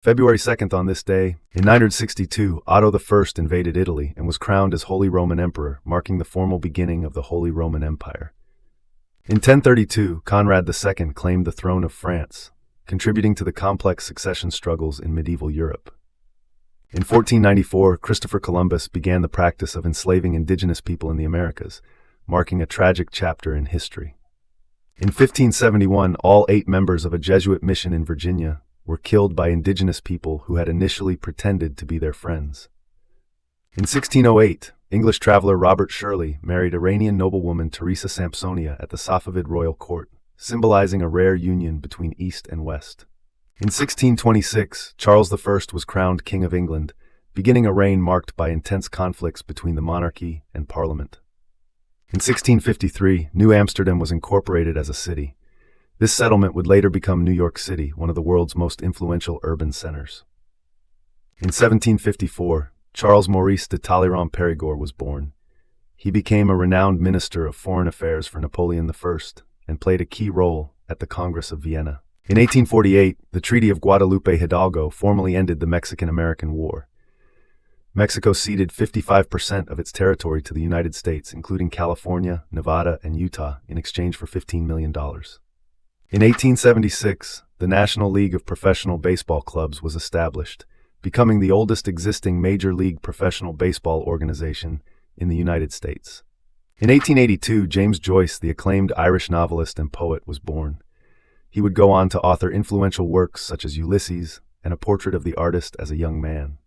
February 2nd, on this day, in 962, Otto I invaded Italy and was crowned as Holy Roman Emperor, marking the formal beginning of the Holy Roman Empire. In 1032, Conrad II claimed the throne of France, contributing to the complex succession struggles in medieval Europe. In 1494, Christopher Columbus began the practice of enslaving indigenous people in the Americas, marking a tragic chapter in history. In 1571, all 8 members of a Jesuit mission in Virginia were killed by indigenous people who had initially pretended to be their friends. In 1608, English traveler Robert Shirley married Iranian noblewoman Teresa Sampsonia at the Safavid royal court, symbolizing a rare union between East and West. In 1626, Charles I was crowned King of England, beginning a reign marked by intense conflicts between the monarchy and Parliament. In 1653, New Amsterdam was incorporated as a city. This settlement would later become New York City, one of the world's most influential urban centers. In 1754, Charles Maurice de Talleyrand Périgord was born. He became a renowned minister of foreign affairs for Napoleon I and played a key role at the Congress of Vienna. In 1848, the Treaty of Guadalupe Hidalgo formally ended the Mexican-American War. Mexico ceded 55% of its territory to the United States, including California, Nevada, and Utah, in exchange for $15 million. In 1876, the National League of Professional Baseball Clubs was established, becoming the oldest existing major league professional baseball organization in the United States. In 1882, James Joyce, the acclaimed Irish novelist and poet, was born. He would go on to author influential works such as Ulysses and A Portrait of the Artist as a Young Man.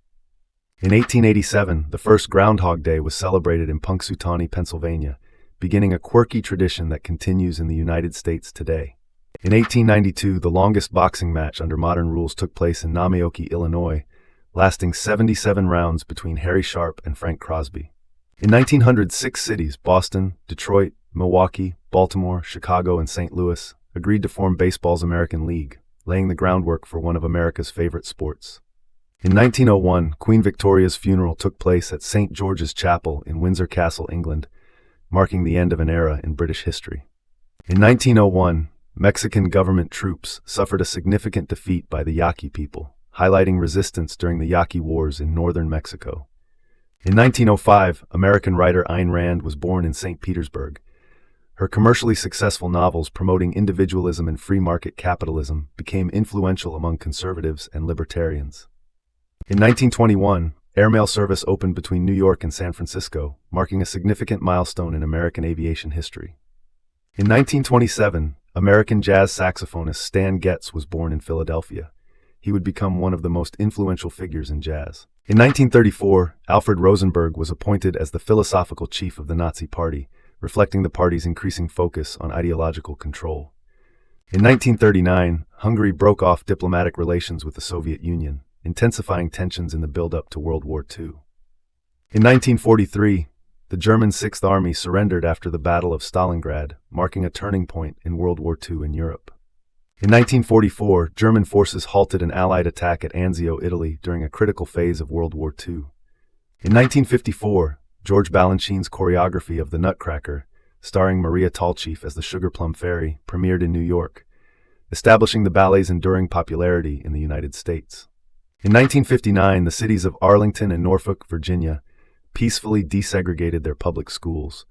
In 1887, the first Groundhog Day was celebrated in Punxsutawney, Pennsylvania, beginning a quirky tradition that continues in the United States today. In 1892, the longest boxing match under modern rules took place in Nameoki, Illinois, lasting 77 rounds between Harry Sharp and Frank Crosby. In 1900, 6 cities, Boston, Detroit, Milwaukee, Baltimore, Chicago, and St. Louis, agreed to form baseball's American League, laying the groundwork for one of America's favorite sports. In 1901, Queen Victoria's funeral took place at St. George's Chapel in Windsor Castle, England, marking the end of an era in British history. In 1901, Mexican government troops suffered a significant defeat by the Yaqui people, highlighting resistance during the Yaqui Wars in northern Mexico. In 1905, American writer Ayn Rand was born in St. Petersburg. Her commercially successful novels promoting individualism and free market capitalism became influential among conservatives and libertarians. In 1921, airmail service opened between New York and San Francisco, marking a significant milestone in American aviation history. In 1927, American jazz saxophonist Stan Getz was born in Philadelphia. He would become one of the most influential figures in jazz. In 1934, Alfred Rosenberg was appointed as the philosophical chief of the Nazi Party, reflecting the party's increasing focus on ideological control. In 1939, Hungary broke off diplomatic relations with the Soviet Union, intensifying tensions in the build-up to World War II. In 1943, the German Sixth Army surrendered after the Battle of Stalingrad, marking a turning point in World War II in Europe. In 1944, German forces halted an Allied attack at Anzio, Italy, during a critical phase of World War II. In 1954, George Balanchine's choreography of The Nutcracker, starring Maria Tallchief as the Sugar Plum Fairy, premiered in New York, establishing the ballet's enduring popularity in the United States. In 1959, the cities of Arlington and Norfolk, Virginia, peacefully desegregated their public schools,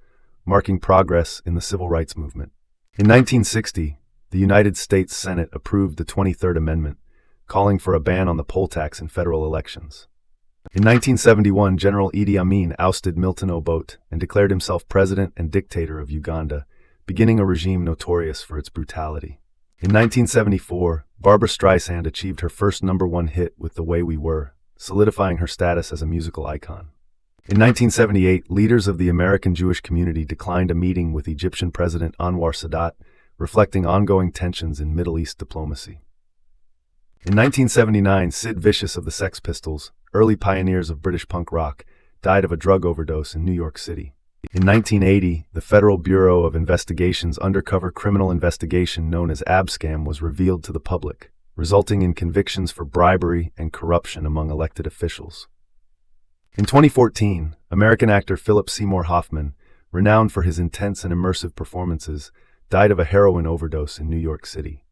marking progress in the civil rights movement. In 1960, the United States Senate approved the 23rd Amendment, calling for a ban on the poll tax in federal elections. In 1971, General Idi Amin ousted Milton Obote and declared himself president and dictator of Uganda, beginning a regime notorious for its brutality. In 1974, Barbra Streisand achieved her first #1 hit with The Way We Were, solidifying her status as a musical icon. In 1978, leaders of the American Jewish community declined a meeting with Egyptian President Anwar Sadat, reflecting ongoing tensions in Middle East diplomacy. In 1979, Sid Vicious of the Sex Pistols, early pioneers of British punk rock, died of a drug overdose in New York City. In 1980, the Federal Bureau of Investigation's undercover criminal investigation known as Abscam was revealed to the public, resulting in convictions for bribery and corruption among elected officials. In 2014, American actor Philip Seymour Hoffman, renowned for his intense and immersive performances, died of a heroin overdose in New York City.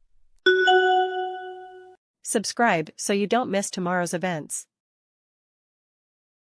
Subscribe so you don't miss tomorrow's events.